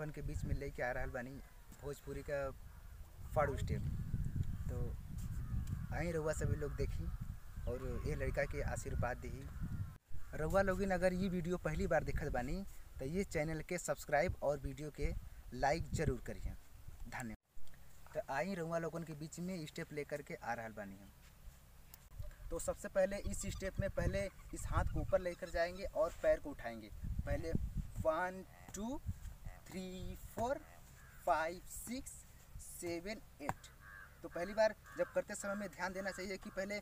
आपन के बीच में लेके आ रहा बानी भोजपुरी का फाड़ू स्टेप। तो आई रउआ सभी लोग देखी और ये लड़का के आशीर्वाद दी। रउआ लोगिन अगर ये वीडियो पहली बार देखत बानी तो ये चैनल के सब्सक्राइब और वीडियो के लाइक ज़रूर करिए। धन्यवाद। तो आई रउआ लोगन के बीच में स्टेप लेकर के आ रहा बानी हम। तो सबसे पहले इस स्टेप में पहले इस हाथ को ऊपर लेकर जाएंगे और पैर को उठाएंगे। पहले 1 2 3 4 5 6 7 8। तो पहली बार जब करते समय में ध्यान देना चाहिए कि पहले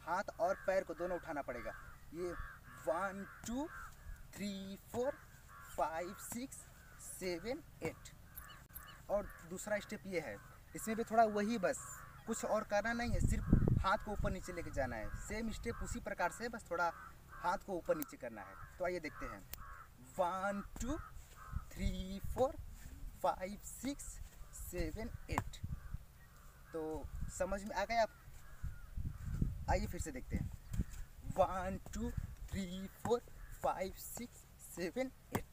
हाथ और पैर को दोनों उठाना पड़ेगा। ये 1 2 3 4 5 6 7 8। और दूसरा स्टेप ये है, इसमें भी थोड़ा वही, बस कुछ और करना नहीं है, सिर्फ हाथ को ऊपर नीचे लेके जाना है। सेम स्टेप उसी प्रकार से, बस थोड़ा हाथ को ऊपर नीचे करना है। तो आइए देखते हैं। 1 2 3 4 5 6 7 8। तो समझ में आ गया आप? आइए फिर से देखते हैं। 1 2 3 4 5 6 7 8।